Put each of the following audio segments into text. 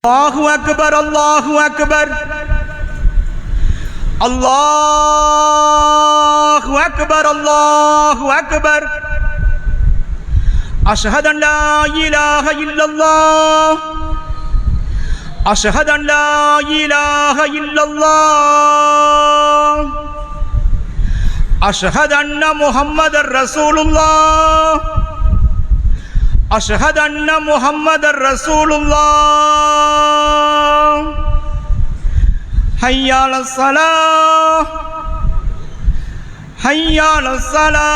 Allahu Akbar, Allahu Akbar, Allahu Akbar, Allahu Akbar. Ashhadu an la ilaha illallah, ashhadu an la ilaha illallah, ashhadu anna Muhammadar Rasulullah, ashhadu anna Muhammadar Rasulullah. Hayya ala salah, hayya ala salah,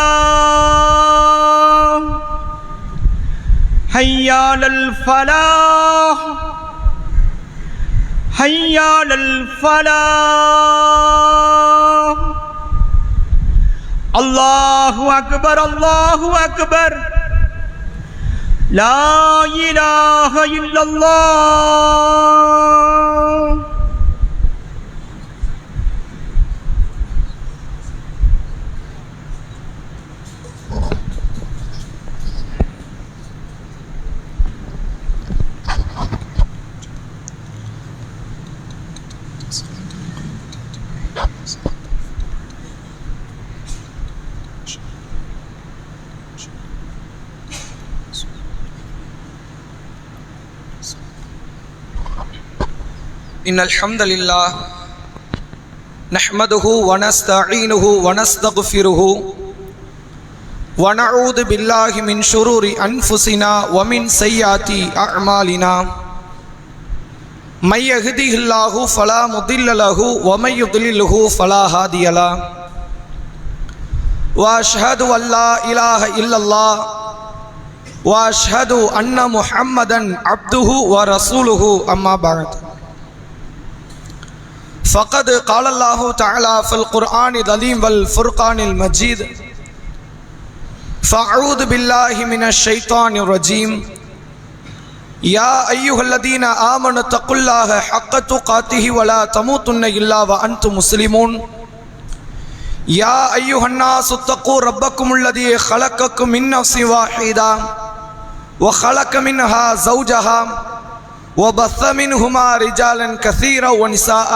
hayya ala falah, hayya ala falah. Allahu Akbar, Allahu Akbar. La ilaha illallah. إن الحمد لله نحمده ونستعينه ونستغفره ونعوذ بالله من شرور أنفسنا ومن سيئات أعمالنا من يهده الله فلا مضل له ومن يضلله فلا هادي له وأشهد أن لا إله إلا الله وأشهد أن محمدا عبده ورسوله أما بعد فقد قال الله تعالى في القرآن العظيم والفرقان المجيد فأعوذ بالله من الشيطان الرجيم يا أيها الذين آمنوا اتقوا الله حق تقاته ولا تموتن إلا وأنتم مسلمون يا أيها الناس اتقوا ربكم الذي خلقكم من نفس واحدة وخلق منها زوجها وبث منهما رجالا كثيرا ونساء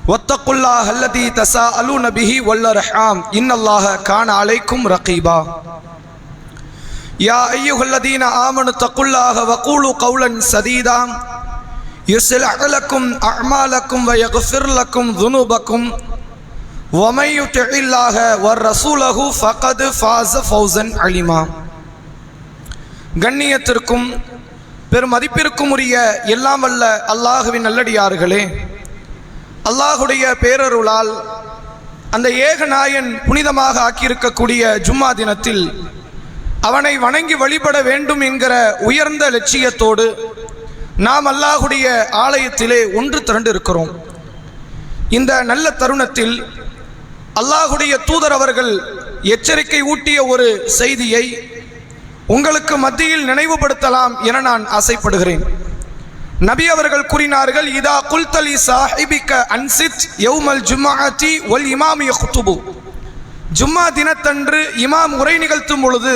واتقوا الله الذي تساءلون به والأرحام إن الله كان عليكم رقيبا يا أيها الذين آمنوا اتقوا الله وقولوا قولا سديدا يصلح لكم أعمالكم ويغفر لكم ذنوبكم ومن يطع الله ورسوله فقد فاز فوزا عظيما கண்ணியத்திற்கும் பெருமதிப்பிற்கும் உரிய எல்லாம் வல்ல அல்லாஹுவின் நல்லடியார்களே, அல்லாஹுடைய பேரருளால் அந்த ஏகநாயன் புனிதமாக ஆக்கியிருக்கக்கூடிய ஜும்மா தினத்தில் அவனை வணங்கி வழிபட வேண்டும் என்கிற உயர்ந்த லட்சியத்தோடு நாம் அல்லாஹுடைய ஆலயத்திலே ஒன்று திரண்டு இருக்கிறோம். இந்த நல்ல தருணத்தில் அல்லாஹுடைய தூதர் அவர்கள் எச்சரிக்கை ஊட்டிய ஒரு செய்தியை உங்களுக்கு மத்தியில் நினைவுபடுத்தலாம் என நான் ஆசைப்படுகிறேன். நபி அவர்கள் கூறினார்கள், இதா குல்தலி சாஹிபிக அன்சித் யௌமல் ஜும்ஆத்தி வல் இமாம் யக்துபு. ஜும்மா தினத்தன்று இமாம் உரை நிகழ்த்தும் பொழுது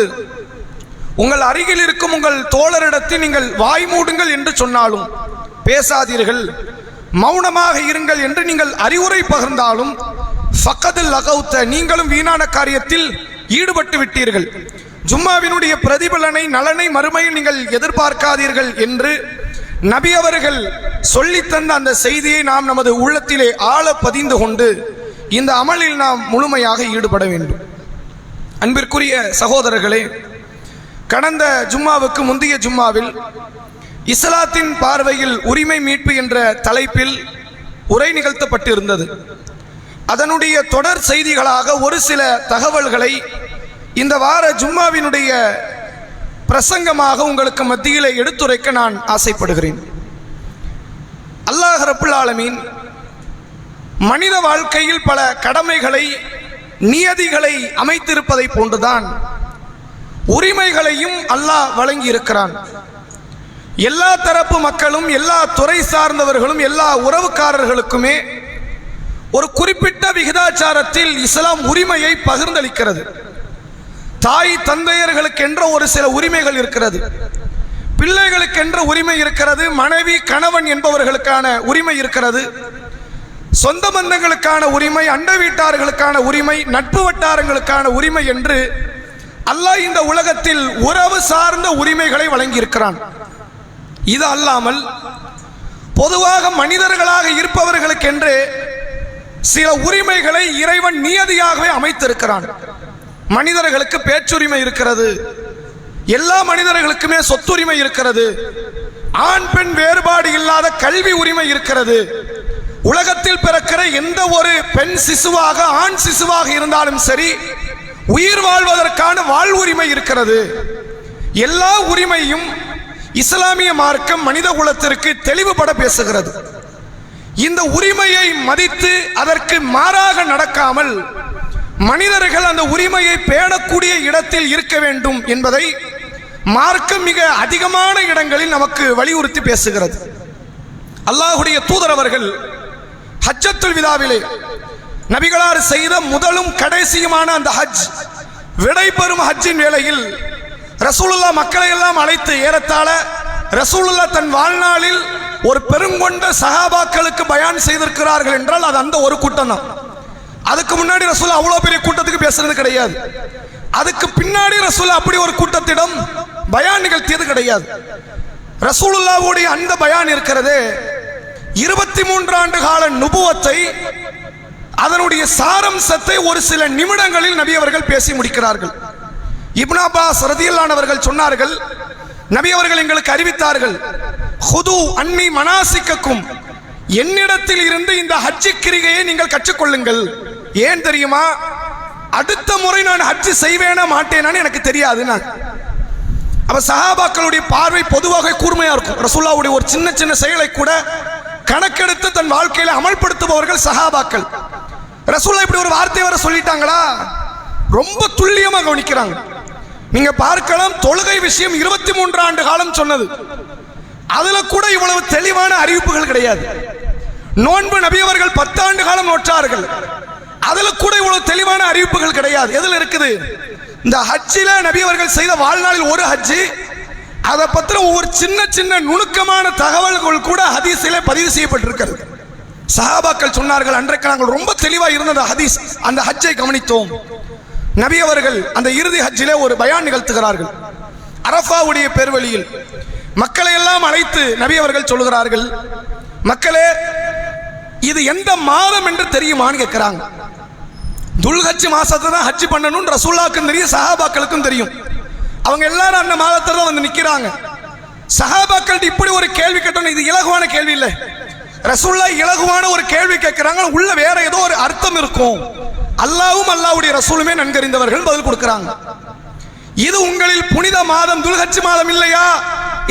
உங்கள் அருகில் இருக்கும் உங்கள் தோழரிடத்தில் நீங்கள் வாய் மூடுங்கள் என்று சொன்னாலும் பேசாதீர்கள், மௌனமாக இருங்கள் என்று நீங்கள் அறிவுரை பகிர்ந்தாலும் ஃபக்கதுல் லகௌத, நீங்களும் வீணான காரியத்தில் ஈடுபட்டு விட்டீர்கள், ஜும்மாவினுடைய பிரதிபலனை நலனை மறுமையில் நீங்கள் எதிர்பார்க்காதீர்கள் என்று நபி அவர்கள் சொல்லித்தந்த அந்த செய்தியை நாம் நமது உள்ளத்திலே ஆழ பதிந்து கொண்டு இந்த அமலில் நாம் முழுமையாக ஈடுபட வேண்டும். அன்பிற்குரிய சகோதரர்களே, கடந்த ஜும்மாவுக்கு முந்தைய ஜும்மாவில் இஸ்லாத்தின் பார்வையில் உரிமை மீட்பு என்ற தலைப்பில் உரை நிகழ்த்தப்பட்டிருந்தது. அதனுடைய தொடர் செய்திகளாக ஒரு சில தகவல்களை இந்த வார ஜும்மாவினுடைய பிரசங்கமாக உங்களுக்கு மத்தியிலே எடுத்துரைக்க நான் ஆசைப்படுகிறேன். அல்லாஹ் ரப்புல் ஆலமீன் மனித வாழ்க்கையில் பல கடமைகளை நியதிகளை அமைத்திருப்பதை போன்றுதான் உரிமைகளையும் அல்லாஹ் வழங்கி இருக்கிறான். எல்லா தரப்பு மக்களும், எல்லா துறை சார்ந்தவர்களும், எல்லா உறவுக்காரர்களுக்குமே ஒரு குறிப்பிட்ட விகிதாச்சாரத்தில் இஸ்லாம் உரிமையை பகிர்ந்தளிக்கிறது. தாய் தந்தையர்களுக்கு என்ற ஒரு சில உரிமைகள் இருக்கிறது. பிள்ளைகளுக்கென்ற உரிமை இருக்கிறது, மனைவி கணவன் என்பவர்களுக்கான உரிமை இருக்கிறது, சொந்த பந்தங்களுக்கான உரிமை, அண்டை வீட்டார்களுக்கான உரிமை, நட்பு வட்டாரங்களுக்கான உரிமை என்று அல்லாஹ் இந்த உலகத்தில் உறவு சார்ந்த உரிமைகளை வழங்கியிருக்கிறான். இது அல்லாமல் பொதுவாக மனிதர்களாக இருப்பவர்களுக்கென்று சில உரிமைகளை இறைவன் நியதியாகவே அமைத்திருக்கிறான். மனிதர்களுக்கு பேச்சுரிமை இருக்கிறது, எல்லா மனிதர்களுக்குமே சொத்துரிமை இருக்கிறது, ஆண் பெண் வேறுபாடு இல்லாத கல்வி உரிமை இருக்கிறது. உலகத்தில் பிறக்கிற எந்த ஒரு பெண் சிசுவாக ஆண் சிசுவாக இருந்தாலும் சரி, உயிர் வாழ்வதற்கான வாழ்வுரிமை இருக்கிறது. எல்லா உரிமையும் இஸ்லாமிய மார்க்கம் மனித குலத்திற்கு தெளிவுபட பேசுகிறது. இந்த உரிமையை மதித்து அதற்கு மாறாக நடக்காமல் மனிதர்கள் அந்த உரிமையை பேணக்கூடிய இடத்தில் இருக்க வேண்டும் என்பதை மார்க்கம் மிக அதிகமான இடங்களில் நமக்கு வலியுறுத்தி பேசுகிறது. அல்லாஹ்வுடைய தூதர் அவர்கள் ஹஜ்ஜத்துல் விதாவிலே நபிகளார் செய்த முதலும் கடைசியுமான அந்த ஹஜ், விடைபெறும் ஹஜ்ஜின் வேளையில் ரசூலுல்லாஹ் மக்களை எல்லாம் அழைத்து, ஏறத்தாழ ரசூலுல்லாஹ் தன் வாழ்நாளில் ஒரு பெருங்கொண்ட சஹாபாக்களுக்கு பயான் செய்திருக்கிறார்கள் என்றால் அது அந்த ஒரு கூட்டம் தான். அதுக்கு முன்னாடி ரசூலுல்லாஹ் அவ்வளவு பெரிய கூட்டத்துக்கு பேசுறது கிடையாது. அதுக்கு பின்னாடி ரசூலுல்லாஹ் அப்படி ஒரு கூட்டத்திடம் பயான் நிகழ்த்தியது கிடையாது. ரசூலுல்லாஹ்வுடைய அந்த பயான் இருக்கிறதே 23 ஆண்டு கால நுபுவத்தை, அதனுடைய சாரம்சத்தை ஒரு சில நிமிடங்களில் நபி அவர்கள் பேசி முடிக்கிறார்கள். இப்னு அப்பாஸ் ரலியல்லாஹு அவர்கள் சொன்னார்கள், நபி அவர்கள் எங்களுக்கு அறிவித்தார்கள், ஹுது அன்னி மனாசிக்கக்கும், என்னிடத்தில் இருந்து இந்த ஹஜ் கிரிகையை நீங்கள் கற்றுக்கொள்ளுங்கள். ஏன் தெரியுமா? அடுத்த முறை நான் ஹஜ் செய்வேனா மாட்டேனான்னு எனக்கு தெரியாது. நான் அப்ப சஹாபாக்களுடைய பார்வை பொதுவாக கூர்மையா இருக்கும். ரசூலுல்லாஹ்வுடைய ஒரு சின்ன சின்ன செயலை கூட கணக்கெடுத்து தன் வாழ்க்கையில அமல்படுத்துபவர்கள் சஹாபாக்கள். ரசூலுல்லாஹ் இப்படி ஒரு வார்த்தை வர சொல்லிட்டாங்களா, ரொம்ப துல்லியமாக கவனிக்கிறாங்க. நீங்க பார்க்கலாம், தொழுகை விஷயம் 23 ஆண்டு காலம் சொன்னது, அதுல கூட இவ்வளவு தெளிவான அறிவிப்புகள் கிடையாது. நோன்பு நபி அவர்கள் 10 ஆண்டு காலம் நோற்றார்கள், அதுல கூட இவ்வளவு தெளிவான அறிவிப்புகள் கிடையாது. எதுல இருக்குது? இந்த ஹஜ்ஜில நபி அவர்கள் செய்த வாழ்நாளில் ஒரு ஹஜ்ஜி, அதை பத்திர ஒவ்வொரு சின்ன சின்ன நுணுக்கமான தகவல்கள் கூட ஹதீஸிலே பதிவு செய்யப்பட்டிருக்கிறது. சஹாபாக்கள் சொன்னார்கள், அன்றைக்கு நாங்கள் ரொம்ப தெளிவாக இருந்த ஹதீஸ், அந்த ஹஜ்ஜை கவனித்தோம். நபி அவர்கள் அந்த இறுதி ஹஜ்ஜிலே ஒரு பயான் நிகழ்த்துகிறார்கள். அரஃபாவுடைய பெருவழியில் மக்களை எல்லாம் அழைத்து நபி அவர்கள் சொல்லுகிறார்கள், மக்களே, இது எந்த மாதம் என்று தெரியுமான்னு கேட்கிறாங்க. துல்ஹஜ் மாசத்தை தான் ஹஜ் பண்ணணும் ரசூலுல்லாஹ்வுக்கும் தெரியும், சஹாபாக்களுக்கும் தெரியும். அவங்க எல்லாரும் அந்த மாதத்துல வந்து நிக்கிறாங்க. சஹாபாக்கள் இப்படி ஒரு கேள்வி கேட்டோம், இது இலகுவான கேள்வி இல்லை. ரசூலுல்லாஹ் இலகுவான ஒரு கேள்வி கேட்கிறாங்க, உள்ள வேற ஏதோ ஒரு அர்த்தம் இருக்கும். அல்லாஹ்வும் அல்லாஹ்வுடைய ரசூலுமே நன்கறிந்தவர்கள் பதில் கொடுக்கிறாங்க. இது உங்களில் புனித மாதம் துல்ஹஜ் மாதம் இல்லையா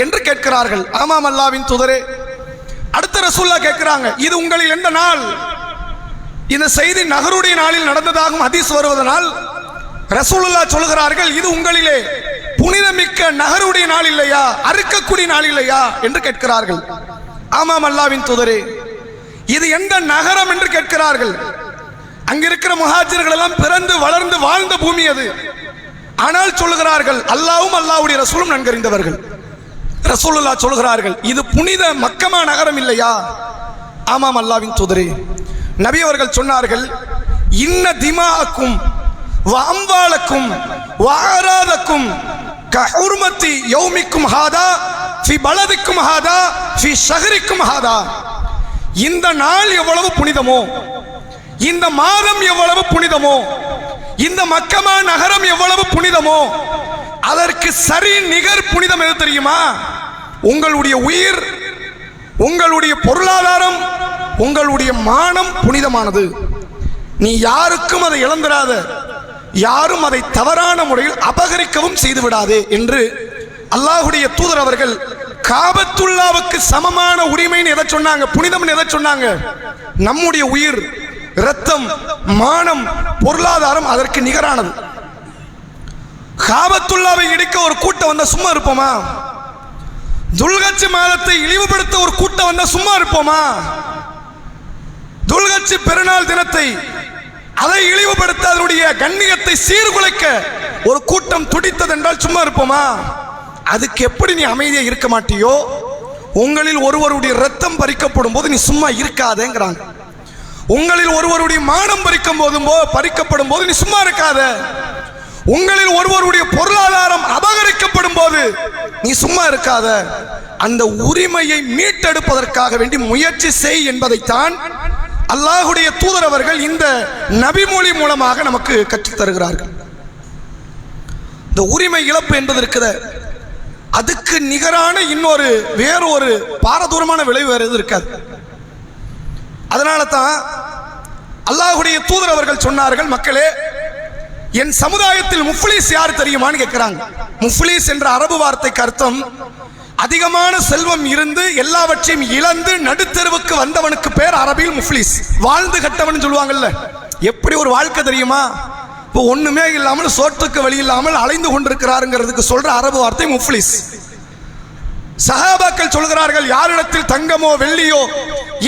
என்று கேட்கிறார்கள். ஆமாம் அல்லாஹ்வின் தூதரே. அடுத்த ரசூலுல்லாஹ் கேட்கிறாங்க, இது உங்களில் எந்த நாள்? இந்த செய்தி நகருடைய நாளில் நடந்ததாகவும் ஹதீஸ் வருவதனால் ரசூலுல்லாஹ் சொல்கிறார்கள், இது உங்களிலே புனிதமிக்க நகருடைய நாள் இல்லையா, அறுக்கக்கூடிய நாள் இல்லையா என்று கேட்கிறார்கள். ஆமாம் அல்லாஹ்வின் தூதரே. இது எந்த நகரம் என்று கேட்கிறார்கள். அங்கிருக்கிற முஹாஜிர்கள் எல்லாம் பிறந்து வளர்ந்து வாழ்ந்த பூமி அது. ஆனால் சொல்லுகிறார்கள், அல்லாஹ்வும் அல்லாஹ்வுடைய ரசூலும் நன்கறிந்தவர்கள். ரசூலுல்லாஹ் சொல்கிறார்கள், இது புனித மக்கமா நகரம் இல்லையா? ஆமாம் அல்லாஹ்வின் தூதரே. நபி அவர்கள் சொன்னார்கள், இன்ன திமாஅக்கும் வ அம்வாலக்கும் வ ஆராதக்கும் கஹுர்மத்தி யௌமிக்கும் ஹாதா ஃபி பலதிக்கும் ஹாதா ஃபி ஷஹரிக்கும் ஹாதா. இந்த நாள் எவ்வளவு புனிதமோ, இந்த மாதம் எவ்வளவு புனிதமோ, இந்த மக்கமா நகரம் எவ்வளவு புனிதமோ, அதற்கு சரி நிகர் புனிதம் எது தெரியுமா? உங்களுடைய உயிர், உங்களுடைய பொருளாதாரம், உங்களுடைய மானம் புனிதமானது. நீ யாருக்கும் அதை இழந்துடாத, யாரும் அதை தவறான முறையில் அபகரிக்கவும் செய்து விடாதே என்று அல்லாஹ்வுடைய தூதர் அவர்கள் காபத்துல்லாவுக்கு சமமான உரிமைன்னு எதை சொன்னாங்க, புனிதம் எதை சொன்னாங்க? நம்முடைய உயிர், இரத்தம், மானம், பொருளாதாரம் அதற்கு நிகரானது. காபத்துல்லாவை இடிக்க ஒரு கூட்டம் வந்தா சும்மா இருப்போமா? துல்ஹஜ் மாதத்தை இழிவுபடுத்த ஒரு கூட்டம் வந்தா சும்மா இருப்போமா? துல்ஹஜ் பெருநாள் தினத்தை அதை இழிவுபடுத்த, அதனுடைய கண்ணியத்தை சீர்குலைக்க ஒரு கூட்டம் துடித்தது என்றால் சும்மா இருப்போமா? அதுக்கு எப்படி நீ அமைதியா இருக்க மாட்டியோ, உங்களில் ஒருவருடைய ரத்தம் பறிக்கப்படும் போது நீ சும்மா இருக்காதேங்கிறாங்க. உங்களில் ஒருவருடைய மானம் பறிக்கப்படும் போது நீ சும்மா இருக்காத. உங்களில் ஒருவருடைய பொருளாதாரம் அபகரிக்கப்படும் போது நீ சும்மா இருக்காத. அந்த உரிமையை மீட்டெடுப்பதற்காக வேண்டி முயற்சி செய் என்பதைத்தான் அல்லாஹ்வுடைய தூதர் அவர்கள் இந்த நபிமொழி மூலமாக நமக்கு கற்றுத் தருகிறார்கள். இந்த உரிமை இழப்பு என்பது இருக்குது, அதுக்கு நிகரான வேறொரு பாரதூரமான விளைவு வேறு எதுவும் இருக்காது. அதனால தான் அல்லாஹ்வுடைய தூதர் அவர்கள் சொன்னார்கள், மக்களே, என் சமுதாயத்தில் முஃப்லீஸ் யார் தெரியுமான்னு கேட்கிறாங்க. முஃப்லீஸ் என்ற அரபு வார்த்தைக்கு அர்த்தம் அதிகமான செல்வம் இருந்து எல்லாவற்றையும் இழந்து நடுத்தெருவுக்கு வந்தவனுக்கு பேர் அரபியில் முஃப்லீஸ். வாழ்ந்து கட்டவன் சொல்லுவாங்கல்ல, எப்படி ஒரு வாழ்க்கை தெரியுமா? இப்போ ஒண்ணுமே இல்லாமல் சோற்றுக்கு வழி இல்லாமல் அலைந்து கொண்டிருக்கிறாருங்கிறதுக்கு சொல்ற அரபு வார்த்தை முஃப்லீஸ். சஹாபாக்கள் சொல்கிறார்கள், யாரிடத்தில் தங்கமோ வெள்ளியோ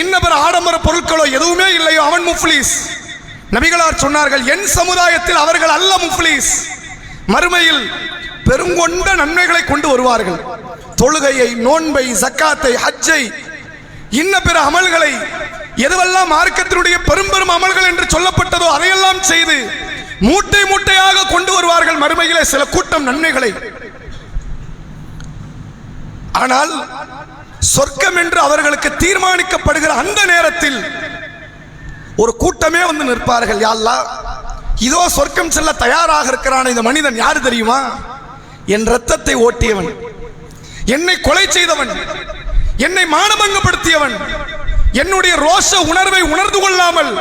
இன்னபிற ஆடம்பர பொருட்களோ எதுவுமே இல்லையோ அவன் முஃப்லீஸ். நபிகளார் சொன்னார்கள், என் சமுதாயத்தில் அவர்கள் அல்ல முஃப்லீஸ். மறுமையில் பெருங்கொண்ட நன்மைகளை கொண்டு வருவார்கள். தொழுகையை, நோன்பை, ஜக்காத்தை, ஹஜ்ஜை, இன்ன பிற அமல்களை, எதுவெல்லாம் மார்க்கத்தினுடைய பெரும் அமல்கள் என்று சொல்லப்பட்டதோ அதையெல்லாம் செய்து மூட்டை மூட்டையாக கொண்டு வருவார்கள் மறுமையிலே சில கூட்டம் நன்மைகளை. ஆனால் சொர்க்கம் என்று அவர்களுக்கு தீர்மானிக்கப்படுகிற அந்த நேரத்தில் ஒரு கூட்டமே வந்து நிற்பார்கள். யா அல்லாஹ், இதோ சொர்க்கம் செல்ல தயாராக இருக்கிறான இந்த மனிதன் யாரு தெரியுமா? என் ரத்தத்தை ஓட்டியவன், என்னை கொலை செய்தவன், என்னை மானபங்கப்படுத்தியவன், என்னுடைய ரோஷ உணர்வை உணர்ந்து கொள்ளாமல்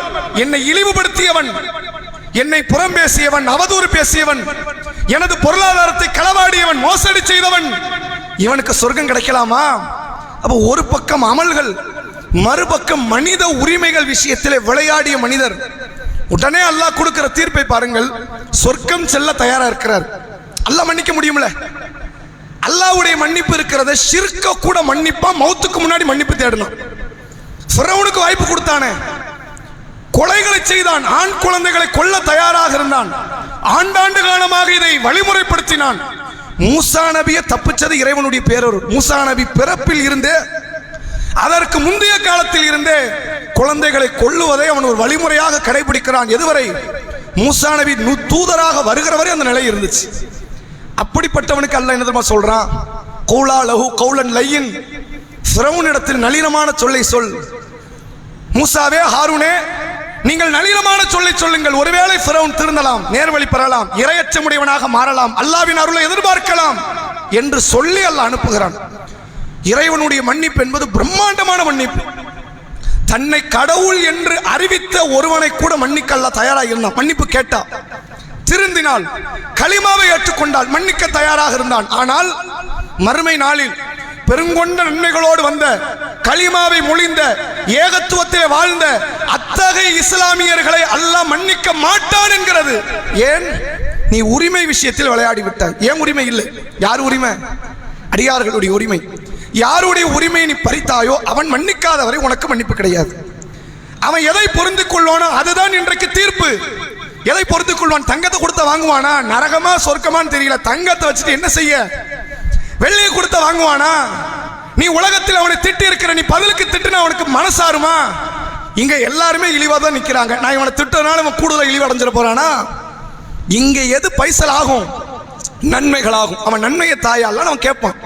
என்னை இழிவுபடுத்தியவன், என்னை புறம் பேசியவன், அவதூறு பேசியவன், எனது பொருளாதாரத்தை களவாடியவன், மோசடி செய்தவன், இவனுக்கு சொர்க்கம் கிடைக்கலாமா? அப்ப ஒரு பக்கம் அமல்கள், மறுபக்கம் மனித உரிமைகள் விஷயத்திலே விளையாடிய மனிதர். உடனே அல்லாஹ் கொடுக்கிற தீர்ப்பை பாருங்கள். சொர்க்கம் செல்ல தயாரா இருக்கிறார். அல்லாஹ் மன்னிக்க முடியும்ல? அல்லாஹ்வுடைய மன்னிப்பு இருக்கிறத ஷிர்க கூட மன்னிப்பா, மௌத்துக்கு முன்னாடி மன்னிப்பு தேடணும். ஃபிரௌனுக்கு வாய்ப்பு கொடுத்தானே, கொலைகளை செய்தான், ஆண் குழந்தைகளை கொல்ல தயாராக இருந்தான், ஆண்டாண்டு காலமாக இதை வழிமுறைப்படுத்தினான். மூசா நபியை தப்பிச்சது இறைவனுடைய பேரொரு. மூசா நபி பிறப்பில் இருந்தே, அதற்கு முந்தைய காலத்தில் இருந்தே குழந்தைகளை கொல்லுவதை அவன் ஒரு வழிமுறையாக கடைபிடிக்கிறான். எதுவரை? மூசா நபி தூதராக வருகிற வரை அந்த நிலை இருந்துச்சு. அப்படிப்பட்டவனுக்கு அல்லாஹ் என்ன தெரியுமா சொல்றான்? கௌலா லஹு கௌலன் லையின், ஃபிரௌனிடத்தில் நளினமான சொல்லை சொல். மூசாவே, ஹாரூனே, நீங்கள் நளினமான சொல்லை சொல்லுங்கள். ஒருவேளை ஃபிரௌன் திருந்தலாம், நேர்வழி பெறலாம், இரையச்சமுடையவனாக மாறலாம், அல்லாஹ்வின் அருளை எதிர்பார்க்கலாம் என்று சொல்லி அல்லாஹ் அனுப்புகிறான். இறைவனுடைய மன்னிப்பு என்பது பிரம்மாண்டமான மன்னிப்பு. தன்னை கடவுள் என்று அறிவித்த ஒருவனை கூட மன்னிக்க அல்லாஹ் தயாராக இருந்தான். மன்னிப்பு கேட்டா, திருந்தினால், கலிமாவை ஏற்றுக்கொண்டால் மன்னிக்க தயாராக இருந்தான். ஆனால் மறுமை நாளில் பெருங்கொண்ட நன்மைகளோடு வந்த, கலிமாவை மொழிந்த, ஏகத்துவத்தை வாழ்ந்த அத்தகைய இஸ்லாமியர்களை அல்லாஹ் மன்னிக்க மாட்டான் என்கிறது. ஏன்? நீ உரிமை விஷயத்தில் விளையாடி விட்டாய். ஏன் உரிமை இல்லை? யார் உரிமை? அடியார்களுடைய உரிமை. யாருடைய உரிமையை நீ பறித்தாயோ அவன் மன்னிக்காதவரை உனக்கு மன்னிப்பு கிடையாது. அவன் எதை பொருந்து கொள்வானோ அதுதான் இன்றைக்கு தீர்ப்பு. எதை பொருந்து கொள்வான்? தங்கத்தை கொடுத்த வாங்குவானா? நரகமா சொர்க்கமான்னு தெரியல. தங்கத்தை வச்சுட்டு என்ன செய்ய? வெள்ளியை கொடுத்த வாங்குவானா? நீ உலகத்தில் அவனை திட்டி இருக்கிற, நீ பதிலுக்கு திட்டுனா அவனுக்கு மனசாருமா? இங்க எல்லாருமே இழிவா தான் நிக்கிறாங்க. நான் இவனை திட்டனால இவன் கூடுதல் இழிவு அடைஞ்சிட போறானா? இங்க எது பைசல் ஆகும்? நன்மைகள் ஆகும். அவன் நன்மையை தாயால அவன் கேட்பான்.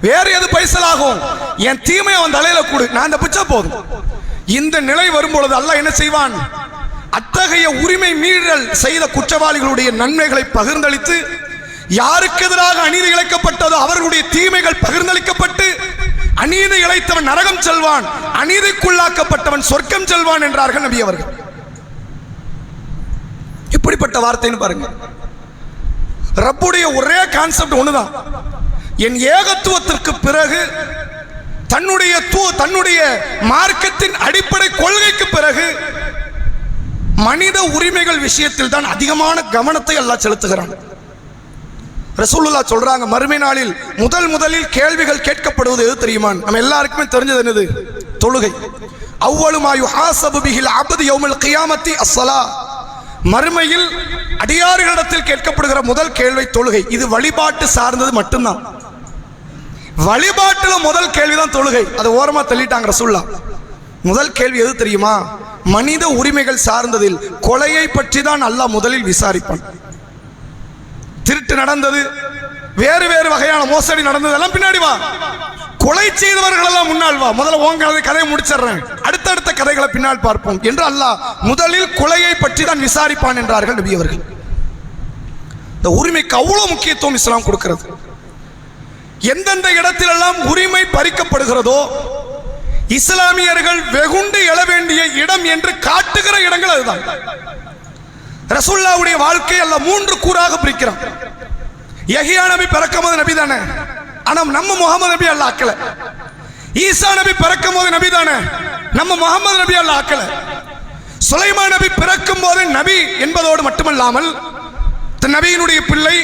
வேற எது பைசல் ஆகும்? என் தீமையை அவன் தலையில கூடு, நான் இந்த பிச்சை போதும். இந்த நிலை வரும்பொழுது அல்லாஹ் என்ன செய்வான்? அத்தகைய உரிமை மீறல் செய்த குற்றவாளிகளுடைய நன்மைகளை பகிர்ந்தளித்து, யாருக்கு எதிராக அநீதி இழைக்கப்பட்டதோ அவர்களுடைய தீமைகள் பகிர்ந்தளிக்கப்பட்டு, அநீதி இழைத்தவன் நரகம் செல்வான், அநீதிக்குள்ளாக்கப்பட்டவன் சொர்க்கம் செல்வான் என்றார்கள் நபி அவர்கள். இப்படிப்பட்ட வார்த்தைன்னு பாருங்க. ரப்புடைய ஒரே கான்செப்ட் ஒண்ணுதான். என் ஏகத்துவத்திற்கு பிறகு, தன்னுடைய மார்க்கத்தின் அடிப்படை கொள்கைக்கு பிறகு மனித உரிமைகள் விஷயத்தில் தான் அதிகமான கவனத்தை அல்லாஹ் செலுத்துகிறான். ரசூலுல்லாஹ் சொல்றாங்க, மறுமை நாளில் முதலில் கேள்விகள் கேட்கப்படுவது எது தெரியுமா? நம்ம எல்லாருக்குமே தெரிஞ்சது என்னது? தொழுகை. அவ்வளவு மா யுஹாஸபு பிஹில் அப்து யௌமல் கியாமத்தி அஸ்ஸலா. மறுமையில் அடியார்களிடத்தில் கேட்கப்படுகிற முதல் கேள்வி தொழுகை. இது வழிபாட்டு சார்ந்தது மட்டும்தான். வழிபாட்டுல முதல் கேள்விதான் தொழுகை. அதை ஓரமா தள்ளிட்டாங்க ரசூலுல்லாஹ். முதல் கேள்வி எது தெரியுமா? மனித உரிமைகள் சார்ந்ததில் கொலையை பற்றி தான் அல்லாஹ் முதலில் விசாரிப்பான். திருட்டு நடந்தது, வேறு வேறு வகையான மோசடி நடந்ததெல்லாம் பின்னாடி வா. கொலை செய்தவர்கள் எல்லாம் முன்னால் வா. முதல்ல உங்க கதையை முடிச்சிடுறேன், அடுத்தடுத்த கதைகளை பின்னால் பார்ப்போம் என்று அல்லாஹ் முதலில் கொலையை பற்றி தான் விசாரிப்பான் என்றார்கள் நபி அவர்கள். இந்த உரிமைக்கு அவ்வளவு முக்கியத்துவம் இஸ்லாம் கொடுக்கிறது. எந்தெந்த இடத்திலெல்லாம் உரிமை பறிக்கப்படுகிறதோ இஸ்லாமியர்கள் வெகுண்டு எழ வேண்டிய இடம் என்று காட்டுகிற இடங்கள் அதுதான். ரசூலுல்லாஹ்வுடைய வாழ்க்கை அல்ல 3 கூறாக பிரிக்கிறான். யஹ்யா நபி பிறக்கும்போது நபி தானே, ஆனா நம்ம முகமது நபி அல்லாஹ் ஆக்கல. ஈசா நபி பிறக்கும்போது நபி தானே, நம்ம முகமது நபி அல்லாஹ் ஆக்கல. சுலைமான் நபி பிறக்கும் போது நபி என்பதோடு மட்டுமல்லாமல் நபியினுடைய பிள்ளை